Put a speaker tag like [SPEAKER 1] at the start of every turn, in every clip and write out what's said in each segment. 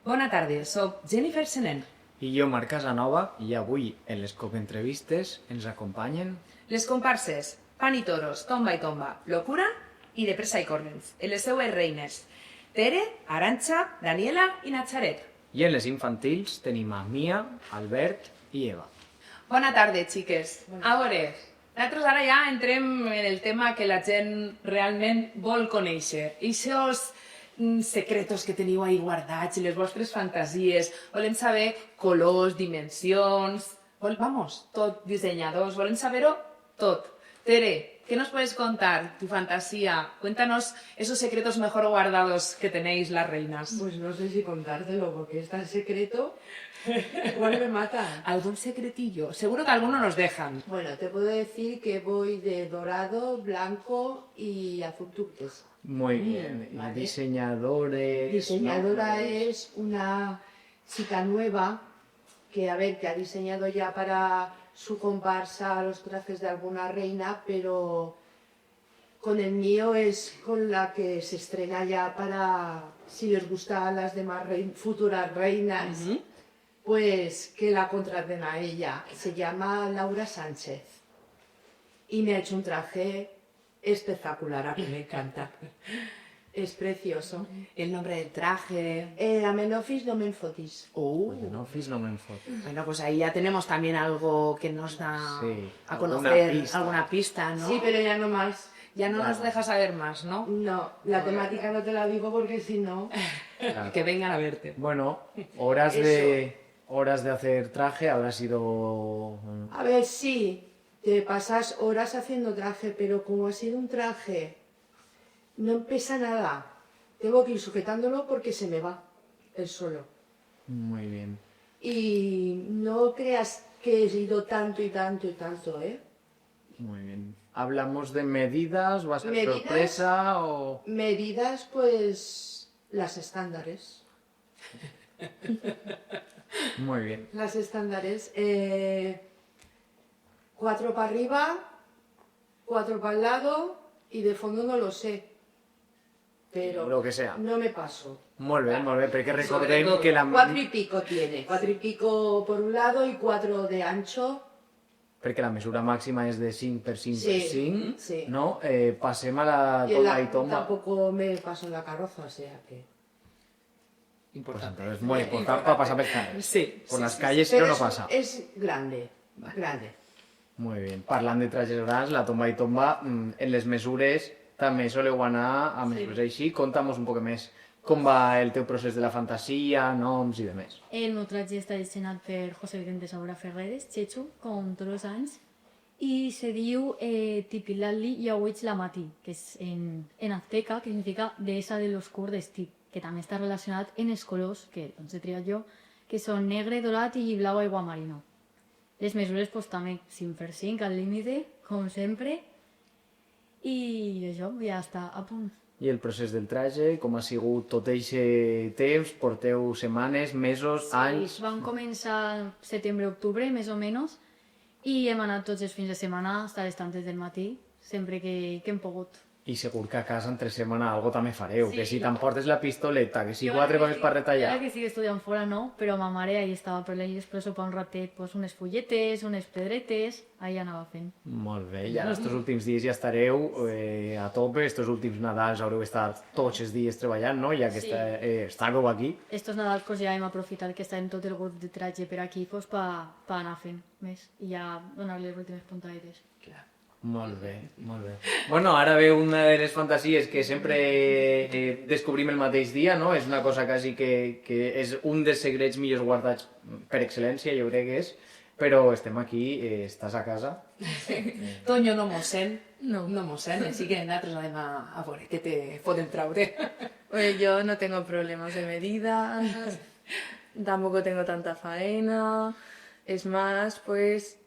[SPEAKER 1] Bona tarda, soc Jennifer Senen.
[SPEAKER 2] I jo, Marc Casanova, i avui en les Copentrevistes ens acompanyen...
[SPEAKER 1] Les comparses Pan i Toros, Tomba i Tomba, Locura i De Pressa i Corrents, en les seues reines Tere, Arantxa, Daniela i Natzaret.
[SPEAKER 2] I en les infantils tenim a Mia, Albert i Eva.
[SPEAKER 1] Bona tarda, xiques. A veure, nosaltres ara ja entrem en el tema que la gent realment vol conèixer. Ixos secretos que teniu ahí guardats, les vostres fantasies. Volem saber colors, dimensions... Vamos, tot, dissenyadors, volem saber-ho tot. Tere, ¿qué nos puedes contar? Tu fantasía. Cuéntanos esos secretos mejor guardados que tenéis las reinas.
[SPEAKER 3] Pues no sé si contártelo, porque es tan secreto, igual me mata.
[SPEAKER 1] ¿Algún secretillo? Seguro que alguno nos dejan.
[SPEAKER 3] Bueno, te puedo decir que voy de dorado, blanco y azul turquesa.
[SPEAKER 2] Muy bien. Y
[SPEAKER 3] vale.
[SPEAKER 2] diseñadores...
[SPEAKER 3] Diseñadora
[SPEAKER 2] ¿no?
[SPEAKER 3] es una chica nueva que, a ver, que ha diseñado ya para su comparsa los trajes de alguna reina, pero con el mío es con la que se estrena ya para, si les gusta a las demás futuras reinas, pues que la contraten a ella. Se llama Laura Sánchez y me ha hecho un traje espectacular, a mí me encanta. Es precioso.
[SPEAKER 1] El nombre del traje.
[SPEAKER 3] Amenofis domenfotis.
[SPEAKER 2] No, fis no me'n fot.
[SPEAKER 1] Bueno, pues ahí ya tenemos también algo que nos da
[SPEAKER 2] Sí,
[SPEAKER 1] a
[SPEAKER 2] alguna
[SPEAKER 1] conocer,
[SPEAKER 2] pista.
[SPEAKER 1] alguna pista, ¿no?
[SPEAKER 3] Sí, pero ya no más.
[SPEAKER 1] Ya no nos deja saber más, ¿no?
[SPEAKER 3] No, la temática no te la digo porque si no...
[SPEAKER 2] Claro.
[SPEAKER 1] Que vengan a verte.
[SPEAKER 2] Bueno, horas de hacer traje habrá sido...
[SPEAKER 3] A ver, sí, te pasas horas haciendo traje, pero como ha sido un traje, no pesa nada. Tengo que ir sujetándolo porque se me va el solo.
[SPEAKER 2] Muy bien.
[SPEAKER 3] Y no creas que he ido tanto y tanto y tanto, ¿eh?
[SPEAKER 2] Muy bien. ¿Hablamos de medidas? ¿Va a ser
[SPEAKER 3] ¿Medidas?
[SPEAKER 2] sorpresa o...?
[SPEAKER 3] Medidas, pues, las estándares.
[SPEAKER 2] Muy bien.
[SPEAKER 3] Las estándares. 4 para arriba, 4 para el lado y de fondo no lo sé. Pero
[SPEAKER 2] Lo que sea.
[SPEAKER 3] no me paso.
[SPEAKER 2] Molt bé, perquè
[SPEAKER 1] Sobre
[SPEAKER 2] recordem
[SPEAKER 1] todo.
[SPEAKER 2] que la...
[SPEAKER 3] 4 y pico tiene. 4 y pico por un lado y 4 de ancho.
[SPEAKER 2] Perquè la mesura màxima és de 5 per 5
[SPEAKER 3] Sí,
[SPEAKER 2] per 5,
[SPEAKER 3] sí.
[SPEAKER 2] no? Passem a la
[SPEAKER 3] Y
[SPEAKER 2] tomba y tomba.
[SPEAKER 3] tampoco me paso en la carroza, o sea que...
[SPEAKER 2] Pues
[SPEAKER 1] Importante.
[SPEAKER 2] entonces, muy importante para pasar per carrer.
[SPEAKER 1] Sí.
[SPEAKER 2] Por
[SPEAKER 1] sí,
[SPEAKER 2] las
[SPEAKER 1] sí,
[SPEAKER 2] calles
[SPEAKER 3] Pero
[SPEAKER 2] no pasa.
[SPEAKER 3] es grande, grande.
[SPEAKER 2] Muy bien. Parlant de trajes grans, la tomba i tomba, en les mesures també soleu anar a mesures així. Conta'm un poc més com va el teu procés de la fantasia, noms i demés.
[SPEAKER 4] El meu traje està dissenyat per José Vicente Saura Ferreres, Chechu, com tots els anys, i se diu Tipilalli Yawich Lamati, que és en azteca, que significa deessa de l'oscur destí, que també està relacionat en els colors, que doncs he triat jo, que són negre, dorat i blau aigua marino. Les mesures pues, també 5x5 al límite, com sempre, i això ja està a punt.
[SPEAKER 2] I el procés del traje, com ha sigut tot aquest temps? Porteu setmanes, mesos, anys?
[SPEAKER 4] Vam començar setembre-octubre, més o menys, i hem anat tots els fins de setmana fins a les tantes del matí, sempre que hem pogut.
[SPEAKER 2] I segur que a casa entre setmana algo també fareu,
[SPEAKER 4] Sí.
[SPEAKER 2] que si t'emportes la pistoleta, que si
[SPEAKER 4] Jo
[SPEAKER 2] 4
[SPEAKER 4] ara
[SPEAKER 2] coses per retallar...
[SPEAKER 4] Ara que estic estudiant fora no, però ma mare ahí estava per l'ahir després sopar un ratet, pues, unes fulletes, unes pedretes, ahí anava fent.
[SPEAKER 2] Molt bé, i ara estos últims dies ja estareu a tope, estos últims Nadals haureu estat tots els dies treballant, no? Ja que
[SPEAKER 4] Sí.
[SPEAKER 2] estàveu aquí.
[SPEAKER 4] Estos Nadals pues, ja hem aprofitat que estàvem tot el grup de traje per aquí pues, per anar fent més i ja donar-li les últimes puntadetes.
[SPEAKER 2] Molt bé, molt bé. Bueno, ara ve una de les fantasies que sempre descobrim el mateix dia, no? És una cosa quasi que és un dels secrets millors guardats per excel·lència, jo crec que és, però estem aquí, estàs a casa.
[SPEAKER 1] Toño no mos sent,
[SPEAKER 4] No.
[SPEAKER 1] no mos sent, així que nosaltres anem a veure què te podem traure.
[SPEAKER 5] Pues yo no tengo problemas de medidas, tampoco tengo tanta faena, es más, pues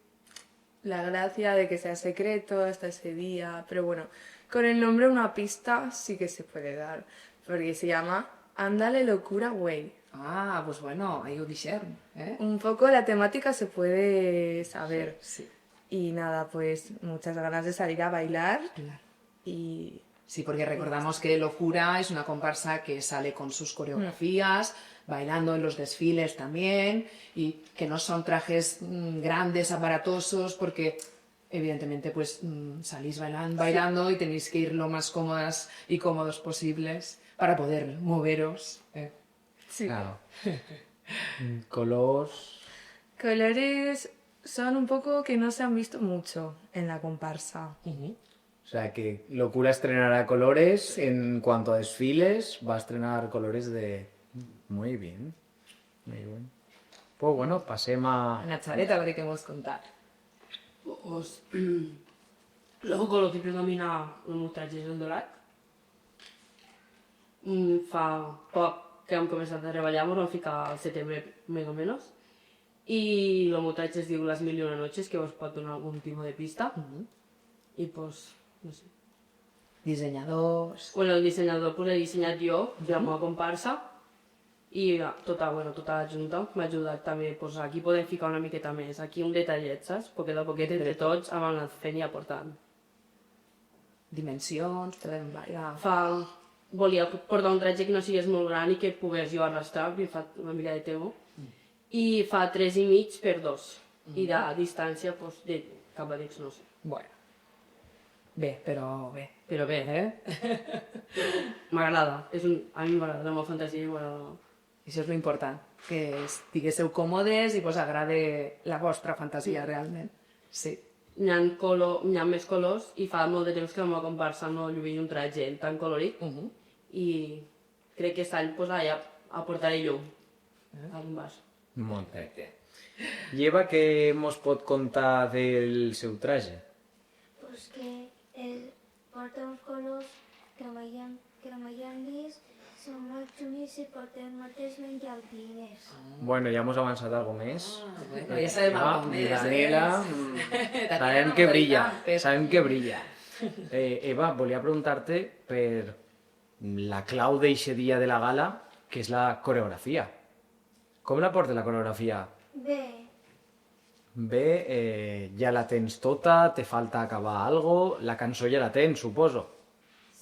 [SPEAKER 5] la gracia de que sea secreto hasta ese día, pero bueno, con el nombre una pista sí que se puede dar, porque se llama Ándale Locura Way.
[SPEAKER 1] Ah, pues bueno, ahí ho deixem, eh?
[SPEAKER 5] Un poco la temática se puede saber
[SPEAKER 1] Sí.
[SPEAKER 5] y nada, pues muchas ganas de salir a bailar
[SPEAKER 1] Claro.
[SPEAKER 5] y
[SPEAKER 1] Sí, porque recordamos que Locura es una comparsa que sale con sus coreografías, bailando en los desfiles también, y que no son trajes grandes, aparatosos, porque evidentemente pues salís bailando y tenéis que ir lo más cómodas y cómodos posibles para poder moveros.
[SPEAKER 5] Sí.
[SPEAKER 2] Claro. Colors...
[SPEAKER 5] Colores son un poco que no se han visto mucho en la comparsa.
[SPEAKER 2] O sea que Locura estrenará colores en cuanto a desfiles, va a estrenar colores de... Muy bien, muy bien. Pues bueno, pasemos a...
[SPEAKER 1] Nazaret, a veure què vols contar.
[SPEAKER 6] Pues, luego con lo que predomina el muntatge és el dorat. Fa poc que hem començat a treballar, ens vam ficar al setembre més o menys. I el muntatge es diu Las Mil y una Noches, que us pot donar algun tipus de pista. I pues, no sé.
[SPEAKER 1] Dissenyadors...
[SPEAKER 6] Bueno, el dissenyador pues, l'he dissenyat jo, de la meva comparsa. I tota la junta m'ha ajudat també. Pues, aquí podem ficar una miqueta més, aquí un detallet, saps? Poquet a poquet entre tots hem anat fent i aportant.
[SPEAKER 1] Dimensions, podem variar...
[SPEAKER 6] Volia portar un traje que no sigués molt gran i que pogués jo arrastrar, perquè fa una mica de temo. I fa 3,5 per 2. I de distància, pues, de cap a dins, no sé.
[SPEAKER 1] Bueno. Bé, però bé.
[SPEAKER 6] Però bé, m'agrada. A mi m'agrada, la meva fantasia m'agrada.
[SPEAKER 1] Això és l'important, que estiguéssiu còmodes i us agrade la vostra fantasia realment. Sí.
[SPEAKER 6] N'hi ha més colors i fa molt de temps que la meva comparsa no lluïa un traje tan colorit i crec que aquest any pues, ja aportaré llum a un vas.
[SPEAKER 2] Molt bé. Lleva, què mos pot contar del seu traje?
[SPEAKER 7] Pues que él porta uns colors que mai han vist, són molt xulis i porten moltes menjaltines.
[SPEAKER 2] Bueno, ja mos ha avançat alguna més.
[SPEAKER 1] Bueno, ja sabem alguna més.
[SPEAKER 2] Daniela, sabem que brilla, sabem que brilla. Eva, volia preguntar-te per la clau d'eixe dia de la gala, que és la coreografia. Com la porta la coreografia?
[SPEAKER 7] Bé,
[SPEAKER 2] Bé, ja la tens tota, te falta acabar algo, la cançó ja la tens, suposo.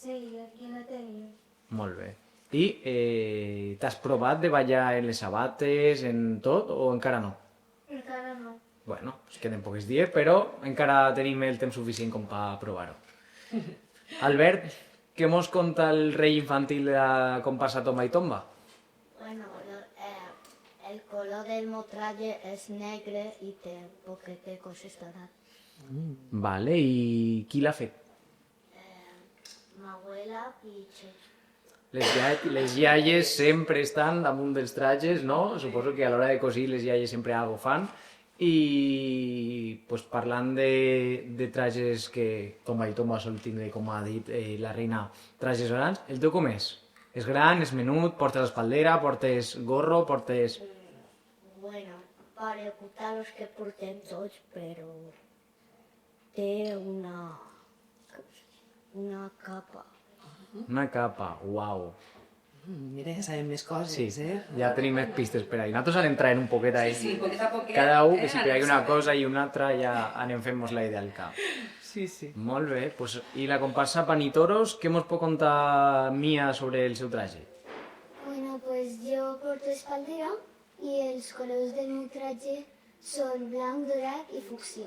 [SPEAKER 7] sí, aquí la tenim.
[SPEAKER 2] Molt bé. I t'has provat de ballar en les sabates, en tot, o encara no?
[SPEAKER 7] Encara no.
[SPEAKER 2] Bueno, pues queden pocs dies, però encara tenim el temps suficient com per provar-ho. Albert, què mos conta el rei infantil de la comparsa Tomba i Tomba?
[SPEAKER 8] Bueno, el color del motralle es negre y té un poquet de coses dorat.
[SPEAKER 2] Vale, i qui l'ha fet?
[SPEAKER 8] M'abuela i Che.
[SPEAKER 2] Les iaies sempre estan damunt dels trajes, no? Suposo que a l'hora de cosir les iaies sempre algo fan. I pues, parlant de trajes que Tomba i Tomba sol tindre, com ha dit la reina, trajes grans, el teu com és? És gran, és menut, portes espaldera, portes gorro, portes...
[SPEAKER 8] Bueno, per ocultar los que portem tots, però té una capa.
[SPEAKER 2] Una capa, uau.
[SPEAKER 1] Mira, ja sabem més coses,
[SPEAKER 2] Sí, ja tenim més pistes per ahí. Nosaltres anem traient un poquet ahí.
[SPEAKER 1] Sí, poquet a poquet.
[SPEAKER 2] Cada un, que si per ahí una cosa i una altra ja anem fent-nos la idea al cap.
[SPEAKER 1] Sí, sí.
[SPEAKER 2] Molt bé, pues, i la comparsa Panitoros, què mos pot contar Mia sobre el seu traje?
[SPEAKER 7] Bueno, pues yo porto espaldera i els colors del meu traje són blanc, dorat i fucsia.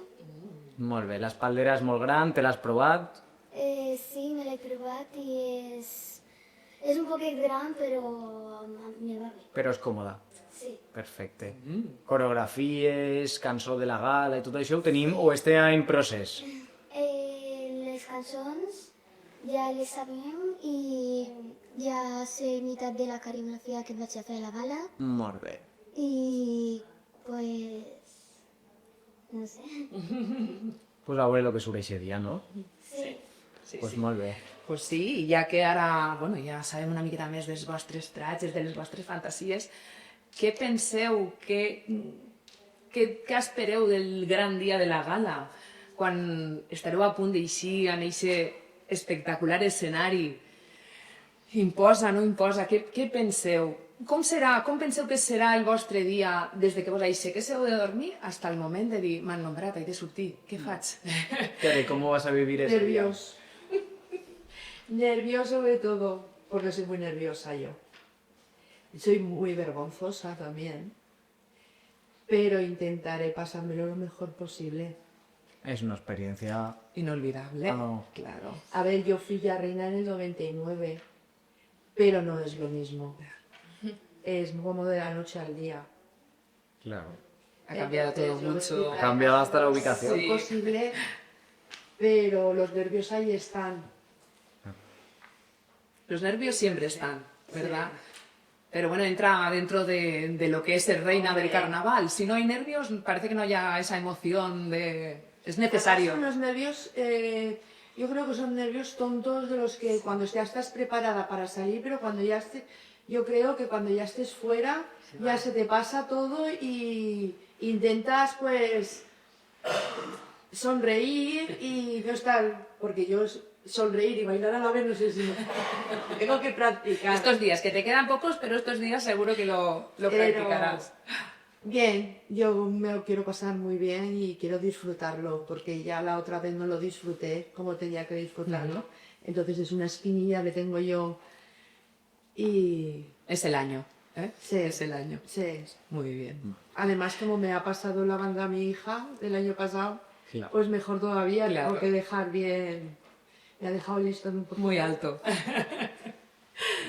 [SPEAKER 2] Molt bé, l'espaldera és molt gran, te l'has provat?
[SPEAKER 7] Sí, me l'he provat i és un poquet gran, però me va bé.
[SPEAKER 2] Però és còmoda.
[SPEAKER 7] Sí.
[SPEAKER 2] Perfecte. Coreografies, cançó de la gala i tot això ho tenim o està en procés?
[SPEAKER 7] Les cançons ja les sabem i ja sé meitat de la coreografia que vaig a fer a la gala
[SPEAKER 2] Molt bé.
[SPEAKER 7] i pues no sé.
[SPEAKER 2] Pues a veure el que surt aquest dia, no?
[SPEAKER 7] Sí.
[SPEAKER 2] Pues molt bé.
[SPEAKER 1] Pues sí, i ja que ara bueno, ja sabem una miqueta més dels vostres trajes, de les vostres fantasies, què penseu, què espereu del gran dia de la gala? Quan estareu a punt d'eixir en aquest espectacular escenari, imposa, no imposa, què penseu? Com penseu que serà el vostre dia des de que vos aixequéssiu de dormir fins al moment de dir m'han nombrat, he de sortir, què faig?
[SPEAKER 2] Tere, com ho vas a vivir ese dia?
[SPEAKER 3] Nerviós. Nervios sobre todo, porque soy muy nerviosa yo. Soy muy vergonzosa también, pero intentaré pasármelo lo mejor posible.
[SPEAKER 2] Es una experiencia...
[SPEAKER 1] Inolvidable.
[SPEAKER 2] Ah.
[SPEAKER 1] Claro.
[SPEAKER 3] A ver, yo fui ya reina en el 99, pero no es lo mismo. Es como de la noche al día.
[SPEAKER 2] Claro.
[SPEAKER 1] Ha cambiado todo mucho.
[SPEAKER 2] Ha cambiado hasta la ubicación.
[SPEAKER 3] Es posible, pero los nervios ahí están.
[SPEAKER 1] Los nervios siempre están, ¿verdad? Pero bueno, entra dentro de lo que es ser reina del carnaval. Si no hay nervios, parece que no haya esa emoción de... Es necesario.
[SPEAKER 3] Son los nervios, yo creo que son nervios tontos de los que cuando ya estás preparada para salir, pero cuando ya estés, yo creo que cuando ya estés fuera, ya se te pasa todo y intentas pues sonreír y no estar, porque yo sonreír y bailar a la vez no sé si tengo que practicar.
[SPEAKER 1] Estos días, que te quedan pocos, pero estos días seguro que lo
[SPEAKER 3] Pero-
[SPEAKER 1] practicarás.
[SPEAKER 3] Bien, yo me lo quiero pasar muy bien y quiero disfrutarlo, porque ya la otra vez no lo disfruté como tenía que disfrutarlo. Entonces es una espinilla que tengo yo y...
[SPEAKER 1] Es el año, ¿eh?
[SPEAKER 3] Sí.
[SPEAKER 1] Es el año.
[SPEAKER 3] Sí.
[SPEAKER 1] Muy bien.
[SPEAKER 3] Además, como me ha pasado la banda a mi hija del año pasado,
[SPEAKER 2] Claro.
[SPEAKER 3] pues mejor todavía,
[SPEAKER 1] Claro.
[SPEAKER 3] tengo que dejar bien... Me ha dejado el listón un poco...
[SPEAKER 1] Muy alto.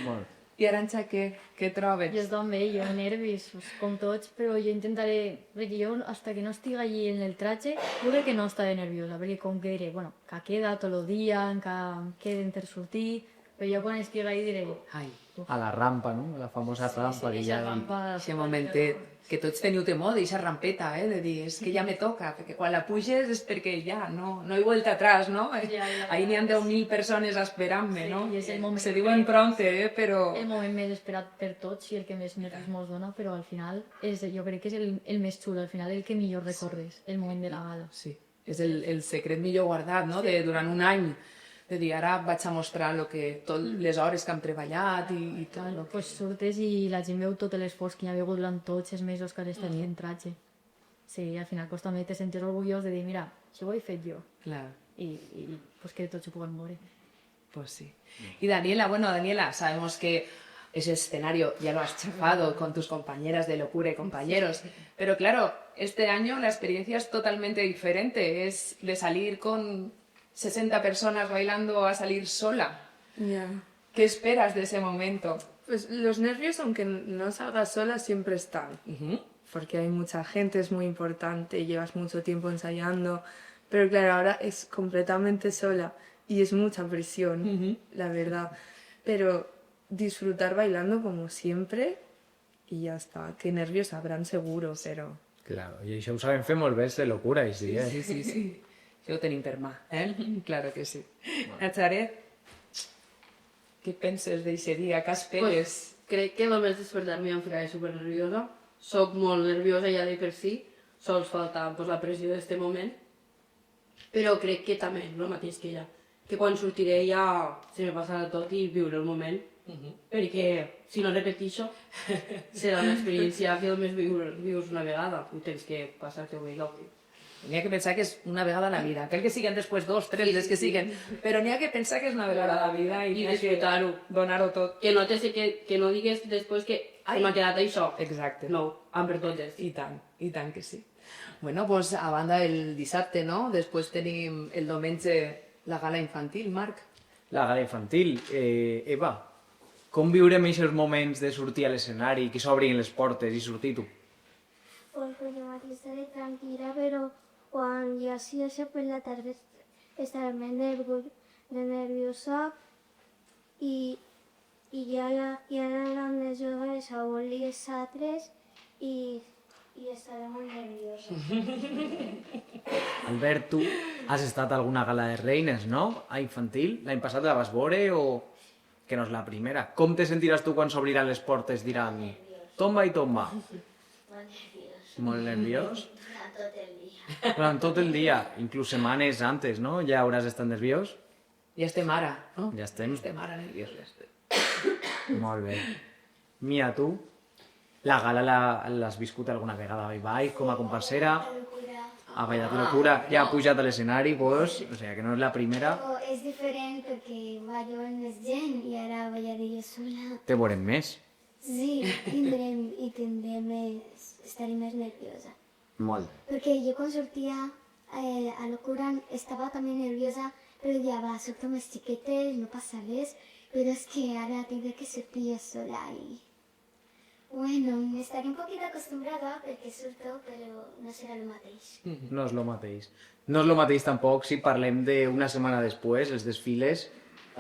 [SPEAKER 2] Bueno.
[SPEAKER 1] I Arantxa, què trobes?
[SPEAKER 4] Jo també, jo nervis, pues, com tots, però jo intentaré, perquè jo, hasta que no estigui allí en el traje, jo crec que no estaré nerviosa, perquè com que diré, bueno, que queda tot el dia, que queden per sortir, però jo quan estigui allí diré,
[SPEAKER 1] Ai,
[SPEAKER 2] A la rampa, no? La famosa rampa que
[SPEAKER 4] eixa
[SPEAKER 2] ja...
[SPEAKER 4] rampa...
[SPEAKER 1] aquest momentet que tots teniu temor d'eixa rampeta, de dir, és que ja me toca, perquè quan la puges és perquè ja, no hi vuelta atrás, no?
[SPEAKER 4] ja.
[SPEAKER 1] Ahí n'hi ha 10.000 persones esperant-me,
[SPEAKER 4] Sí,
[SPEAKER 1] no?
[SPEAKER 4] i és el moment
[SPEAKER 1] Se diuen pronte, però...
[SPEAKER 4] El moment més esperat per tots i el que més nervis mos dona, però al final jo crec que és el més xulo, al final el que millor recordes, el moment de la gala.
[SPEAKER 1] Sí, és el secret millor guardat, no? De, durant un any, de dir, ara vaig a mostrar tot les hores que hem treballat i tot. Lo que...
[SPEAKER 4] Pues surtes i la gent veu tot l'esforç que hi ha hagut durant tots els mesos que has tenit en traje. Sí, al final costa també te sentir orgullós de dir, mira, això ho he fet jo.
[SPEAKER 1] Clar,
[SPEAKER 4] I pues que tots ho puguem veure.
[SPEAKER 1] pues sí. Y Daniela, bueno, Daniela, sabemos que ese escenario ya lo has chafado con tus compañeras de locura y compañeros, pero claro, este año la experiencia es totalmente diferente, es de salir con 60 personas bailando a salir sola.
[SPEAKER 5] Ya.
[SPEAKER 1] ¿Qué esperas de ese momento?
[SPEAKER 5] Pues los nervios, aunque no salgas sola, siempre están. Porque hay mucha gente, es muy importante, llevas mucho tiempo ensayando. Pero claro, ahora es completamente sola y es mucha presión, la verdad. Pero disfrutar bailando como siempre y ya está. Qué nervios habrán seguro, pero...
[SPEAKER 2] Claro, i això ho sabem fer molt bé, és de locura, i sí, eh?
[SPEAKER 1] Sí, sí, sí. Això ho tenim per mà, eh? Claro que sí. Nazaret, què penses d'aquest dia? Què esperes?
[SPEAKER 6] Pues, crec que només despertar-me em ficaré super nerviosa. Soc molt nerviosa ja de per si, sols falta pues, la pressió d'este moment. Però crec que també, el mateix que ella, que quan sortiré ja se me passarà tot i viure el moment. Perquè si no repeteixo, serà una experiència que només vius una vegada i tens que passar-te-ho bé.
[SPEAKER 1] N'hi ha que pensar que és una vegada a la vida. Cal que siguen després 2, 3, les que siguen. Però n'hi ha que pensar que és una vegada a la vida i
[SPEAKER 6] I
[SPEAKER 1] n'hi ha que
[SPEAKER 6] disfrutar-ho.
[SPEAKER 1] donar-ho tot.
[SPEAKER 6] Que no, que no digues després que ai, m'ha quedat això.
[SPEAKER 1] Exacte.
[SPEAKER 6] No, amb per totes.
[SPEAKER 1] I tant que sí. Bueno, doncs a banda el dissabte, no? Després tenim el diumenge la gala infantil, Marc.
[SPEAKER 2] La gala infantil. Eva, com viurem aquests moments de sortir a l'escenari, que s'obrin les portes i sortir tu?
[SPEAKER 7] Pues jo mateix estaré tranquil·la, però quan ja sigui això per la tarda estaré de nerviosa i ja anaran les joves a voler les altres i estaré molt nerviosa.
[SPEAKER 2] Albert, tu has estat a alguna gala de reines, no? A infantil? L'any passat la vas veure o... que no és la primera. Com te sentiràs tu quan s'obriran les portes? Diran, tomba i tomba.
[SPEAKER 8] Molt nerviós.
[SPEAKER 2] Molt nerviós?
[SPEAKER 8] Durant tot el dia.
[SPEAKER 2] Durant tot el dia, inclús setmanes antes, no? Ja hauràs estat nerviós?
[SPEAKER 1] Ja estem ara, no?
[SPEAKER 2] Ja estem.
[SPEAKER 1] Estem ara nervioses.
[SPEAKER 2] Molt bé. Mia, tu? La gala l'has viscut alguna vegada a Ibai com a comparsera? ha ballat locura, ja ha pujat a l'escenari, pues, o sea, que no és la primera.
[SPEAKER 8] Però és diferent perquè ballo amb més gent i ara ballaré jo sola.
[SPEAKER 2] Te veurem més.
[SPEAKER 8] Sí, estaré més nerviosa.
[SPEAKER 2] Molt.
[SPEAKER 8] Perquè jo quan sortia a Locura estava també nerviosa, però ja va, surto més xiquetes, no passa res, però és que ara tindré que sortir jo sola i... Bueno, estaré un poquit acostumbrada perquè surto, però no serà el mateix.
[SPEAKER 2] No és el mateix. No és el mateix tampoc si parlem d'una setmana després, els desfiles,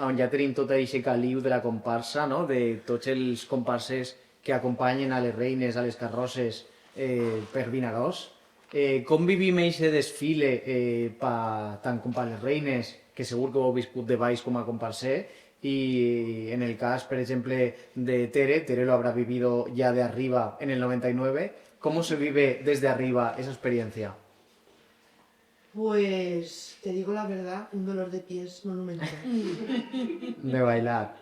[SPEAKER 2] on ja tenim tot aquest caliu de la comparsa, no? De tots els comparses que acompanyen a les reines, a les carrosses per Vinaròs. Com vivim aquest desfile tant com per les reines, que segur que ho heu viscut de baix com a comparser, y en el caso, por ejemplo, de Tere lo habrá vivido ya de arriba en el 99. ¿Cómo se vive desde arriba esa experiencia?
[SPEAKER 3] Pues, te digo la verdad, un dolor de pies monumental.
[SPEAKER 2] De bailar.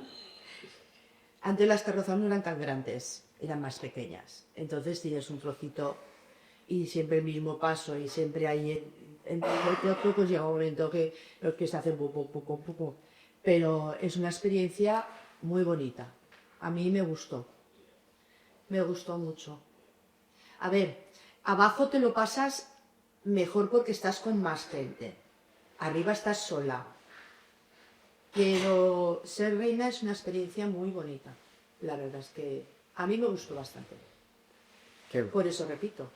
[SPEAKER 3] Antes las carrozas no eran tan grandes, eran más pequeñas. Entonces tienes un trocito y siempre el mismo paso y siempre ahí en el trozo, pues llega un momento que los pies hacen pum, pum, pum, pum, pum, pum. Pero es una experiencia muy bonita. A mí me gustó mucho. A ver, abajo te lo pasas mejor porque estás con más gente. Arriba estás sola. Pero ser reina es una experiencia muy bonita. La verdad es que a mí me gustó bastante. Por eso repito.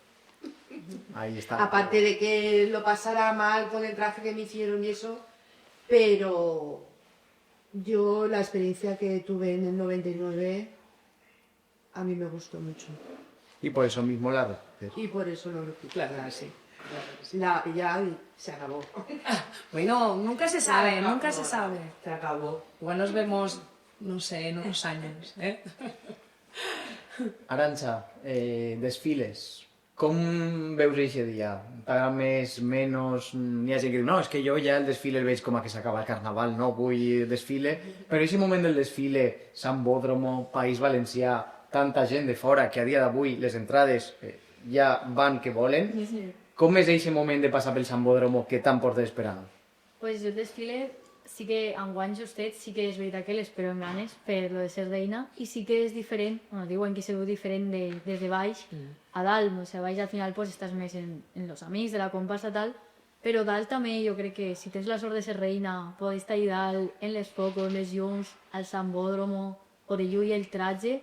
[SPEAKER 2] Ahí está.
[SPEAKER 3] Aparte de que lo pasara mal con el traje que me hicieron y eso, pero yo la experiencia que tuve en el 99 a mí me gustó mucho.
[SPEAKER 2] Y por eso mismo la repites.
[SPEAKER 3] Y por eso lo repito.
[SPEAKER 1] Claro, sí.
[SPEAKER 3] Ya se acabó.
[SPEAKER 1] Bueno, nunca se sabe, nunca se sabe.
[SPEAKER 3] Se acabó.
[SPEAKER 1] Igual nos vemos, no sé, en unos años, ¿eh?
[SPEAKER 2] Arantxa, desfiles. Com veus aquest dia? T'agrada més, menys? N'hi ha gent que diu, no, és que jo ja el desfile el veig com a que s'acaba el carnaval, no vull desfile. Però aquest moment del desfile, Sant Bòdromo, País Valencià, tanta gent de fora que a dia d'avui les entrades ja van que volen. Com és aquest moment de passar pel Sant Bòdromo que tant portes esperant?
[SPEAKER 4] Pues jo el desfile sí que enguany justet sí que és veritat que l'espero amb ganes per lo de ser reina i sí que és diferent, bueno, diuen que se veu diferent des de baix a dalt, o sigui, a baix al final pues, estàs més en los amics de la comparsa tal, però dalt també jo crec que si tens la sort de ser reina poder estar allà dalt en les focos, les llums, al Sant Bòdromo o de lluir el tratge,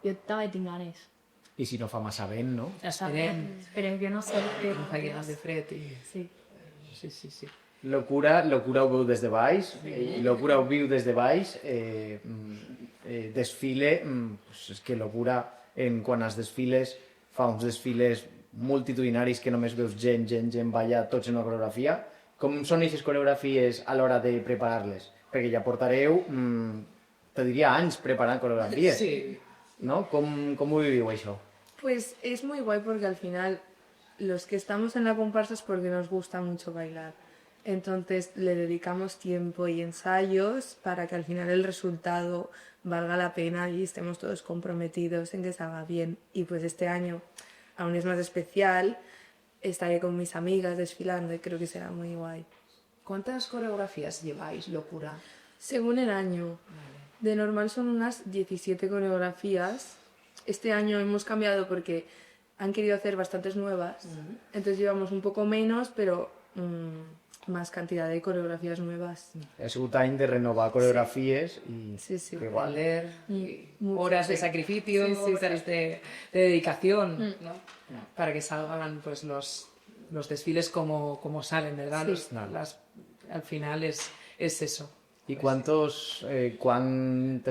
[SPEAKER 4] jo també tinc ganes.
[SPEAKER 2] I si no fa massa vent, no?
[SPEAKER 4] Esperem que no sigui
[SPEAKER 1] No faci ganes de fred i...
[SPEAKER 4] Sí.
[SPEAKER 1] Sí.
[SPEAKER 2] Locura ho veu des de baix, Locura ho viu des de baix, desfile, pues és que Locura, en quant als desfiles, fa uns desfiles multitudinaris que només veus gent ballar tots en una coreografia. Com són aquestes coreografies a l'hora de preparar-les? Perquè ja portareu, te diria, anys preparant coreografies.
[SPEAKER 1] Sí.
[SPEAKER 2] ¿No? ¿Cómo vivió eso?
[SPEAKER 5] Pues es muy guay porque al final los que estamos en la comparsa es porque nos gusta mucho bailar. Entonces le dedicamos tiempo y ensayos para que al final el resultado valga la pena y estemos todos comprometidos en que salga bien. Y pues este año aún es más especial, estaré con mis amigas desfilando y creo que será muy guay.
[SPEAKER 1] ¿Cuántas coreografías lleváis, Locura?
[SPEAKER 5] Según el año. De normal son unas 17 coreografías. Este año hemos cambiado porque han querido hacer bastantes nuevas. Entonces llevamos un poco menos, pero más cantidad de coreografías nuevas.
[SPEAKER 2] Ha sigut any de renovar coreografies i
[SPEAKER 5] Sí.
[SPEAKER 2] igual.
[SPEAKER 1] Valer,
[SPEAKER 5] Mucho,
[SPEAKER 1] horas de
[SPEAKER 5] sí.
[SPEAKER 1] sacrificio,
[SPEAKER 5] Sí.
[SPEAKER 1] horas de dedicación, ¿no? Para que salgan pues los desfiles como salen, ¿verdad?
[SPEAKER 5] Sí.
[SPEAKER 1] Al final es eso.
[SPEAKER 2] I quantes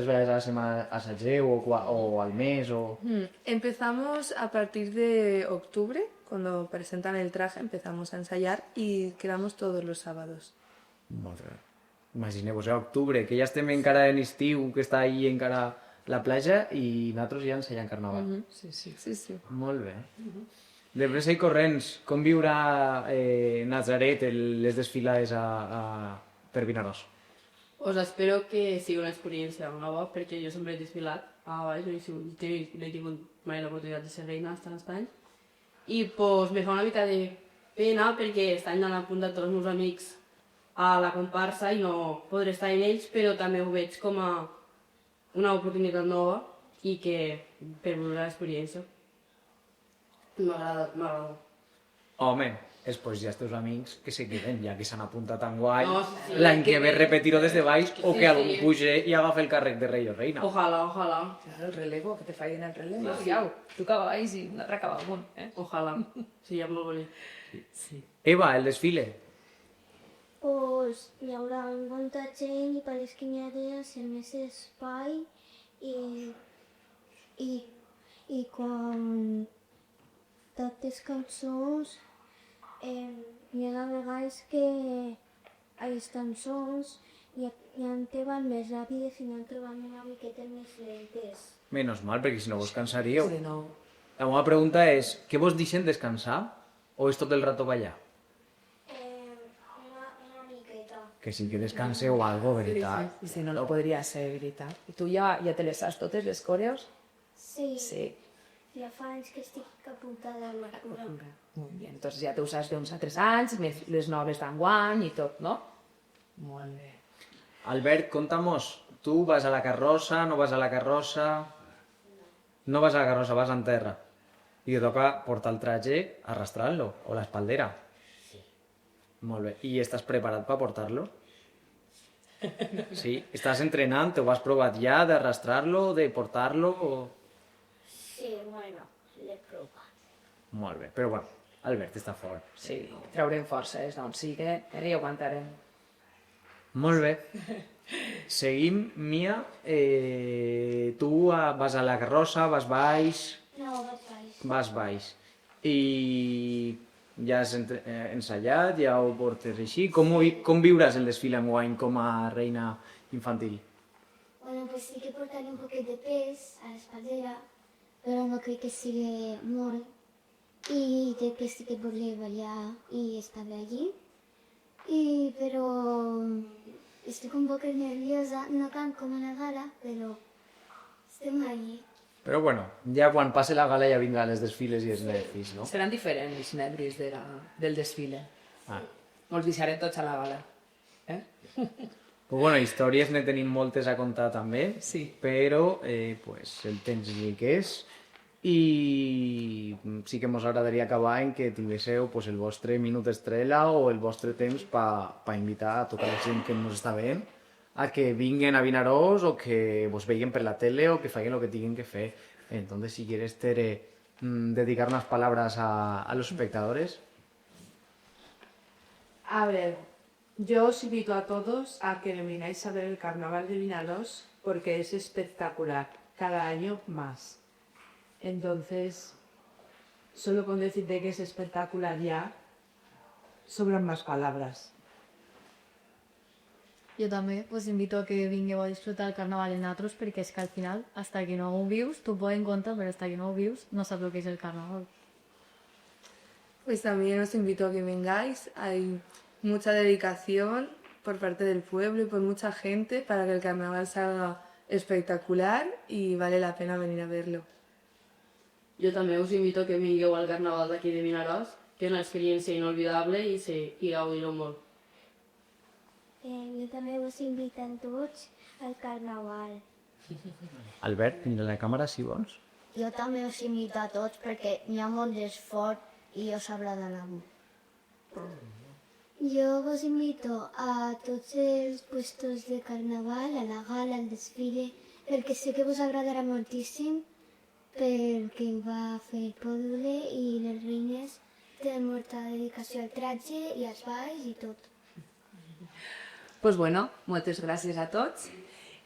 [SPEAKER 2] vegades a la setmana assageu o al mes? O...
[SPEAKER 5] Empezamos a partir de octubre, cuando presentan el traje, empezamos a ensayar y quedamos todos los sábados.
[SPEAKER 2] Molt bé. Imagineu-vos, a octubre, que ja estem encara en estiu, que està ahí encara la platja i nosaltres ja ensenyant carnaval.
[SPEAKER 1] Sí.
[SPEAKER 5] Muy
[SPEAKER 2] Molt bé. De pressa i corrents, com viurà Nazaret les desfilades per Vinaròs?
[SPEAKER 6] Us espero que sigui una experiència nova, perquè jo sempre he desfilat a baix, no he tingut mai l'oportunitat de ser reina hasta aquest any. I pues, me fa una mica de pena perquè estan anant apuntat tots els meus amics a la comparsa i no podré estar amb ells, però també ho veig com a una oportunitat nova i que per viure l'experiència m'agrada.
[SPEAKER 2] Home, després ja els teus amics que se queden, ja que s'han apuntat enguany,
[SPEAKER 6] No, sí,
[SPEAKER 2] l'any que
[SPEAKER 6] que-
[SPEAKER 2] ve repetir-ho des de baix o
[SPEAKER 6] Sí,
[SPEAKER 2] que algú
[SPEAKER 6] sí.
[SPEAKER 2] puge i agafa el càrrec de rei o reina.
[SPEAKER 6] Ojalá, ojalá,
[SPEAKER 1] Claro, el relevo, que te fallen el relevo. Iau, tu acaba baix i un altre acaba amunt,
[SPEAKER 6] ojalá. Seria molt bonic.
[SPEAKER 2] Eva, el desfile.
[SPEAKER 7] Pues hi haurà molta gent i pareix que n'hi ha de ser més espai i quan tantes cançons hi ha vegades que a les cançons hi van més ràpides i n'han trobat una miqueta més lentes.
[SPEAKER 2] Menos mal, perquè si no vos cansaríeu.
[SPEAKER 1] Sí, no.
[SPEAKER 2] La meva pregunta és, què vos deixen descansar o és tot el rato ballar?
[SPEAKER 7] Una miqueta.
[SPEAKER 2] Que sí que descanseu algo, veritat?
[SPEAKER 1] I si no, no podria ser veritat. I tu ja te les saps totes, les coreos?
[SPEAKER 7] Sí,
[SPEAKER 1] Sí.
[SPEAKER 7] ja fa anys que estic apuntada a la cura.
[SPEAKER 1] Molt bé, entonces ja t'ho saps d'uns altres anys, més les noves d'enguany i tot, no? Molt bé.
[SPEAKER 2] Albert, contamos, tu vas a la carrossa, no vas a la carrossa... No vas a la carrossa, vas en terra. I te toca portar el traje arrastrant-lo, o la espaldera. Sí. Molt bé. I estàs preparat per portar-lo? Sí. Estàs entrenant? T'ho has provat ja d'arrastrar-lo, de portar-lo? O...
[SPEAKER 7] Sí, bueno, l'he provat.
[SPEAKER 2] Molt bé. Però bueno, Albert està fort.
[SPEAKER 1] Sí, traurem forces, doncs sí que i aguantarem.
[SPEAKER 2] Molt bé. Seguim, Mia. Tu vas a la carrossa, vas baix...
[SPEAKER 7] No, vaig baix.
[SPEAKER 2] Vas baix. I ja has ensaiat, ja ho portes així. Com viuràs el desfile enguany com a reina infantil?
[SPEAKER 8] Bueno, pues sí que portaré un poquet de pes a l'espaldera, però no crec que sigui molt. I crec que sí que podré ballar i estar bé allí. Però estic un poc nerviosa, no tant com a la gala, però estem allí.
[SPEAKER 2] Però bueno, ja quan passe la gala ja vindran els desfiles i els nervis, no?
[SPEAKER 1] Seran diferents els nervis del desfile.
[SPEAKER 2] Ah.
[SPEAKER 1] Ens deixarem tots a la gala.
[SPEAKER 2] Pues bueno, històries ne tenim moltes a contar també,
[SPEAKER 1] Sí.
[SPEAKER 2] però pues, el temps és que és. I sí que ens agradaria acabar en que tinguéssiu pues, el vostre minut estrella o el vostre temps per invitar a tota la gent que ens està veient a que vinguen a Vinaròs o que vos veien per la tele o que facin el que tinguin que fer. Entonces, si quieres, Tere, dedicar unas palabras a los espectadores.
[SPEAKER 3] A ver, yo os invito a todos a que vengáis a ver el Carnaval de Vinaròs porque es espectacular, cada año más. Entonces, solo con decirte que es espectacular ya, sobran más palabras.
[SPEAKER 4] Jo també us invito a que vingueu a disfrutar el carnaval en nosaltres perquè és que al final, hasta que no ho vius, tu puedes en compte, però hasta que no ho vius, no saps el que és el carnaval.
[SPEAKER 5] Pues también os invito a que vengáis. Hay mucha dedicación por parte del pueblo y por mucha gente para que el carnaval salga espectacular y vale la pena venir a verlo.
[SPEAKER 6] Jo també us invito a que vingueu al carnaval d'aquí de Vinaròs, que és una experiència inolvidable i gaudireu molt.
[SPEAKER 7] Jo també us invito a tots al carnaval.
[SPEAKER 2] Albert, mira la càmera si vols.
[SPEAKER 8] Jo també us invito a tots perquè hi ha molt d'esforç i us agrada molt.
[SPEAKER 7] Jo vos invito a tots els puestos de carnaval, a la gala, al desfile, perquè sé que vos agradarà moltíssim, perquè ho va fer el poble i les reines tenen molta dedicació al traje i als balls i tot.
[SPEAKER 1] Pues bueno, moltes gràcies a tots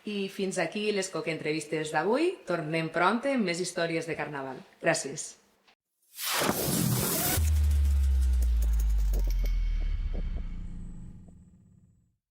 [SPEAKER 1] i fins aquí les coque-entrevistes d'avui. Tornem pront amb més històries de carnaval. Gràcies.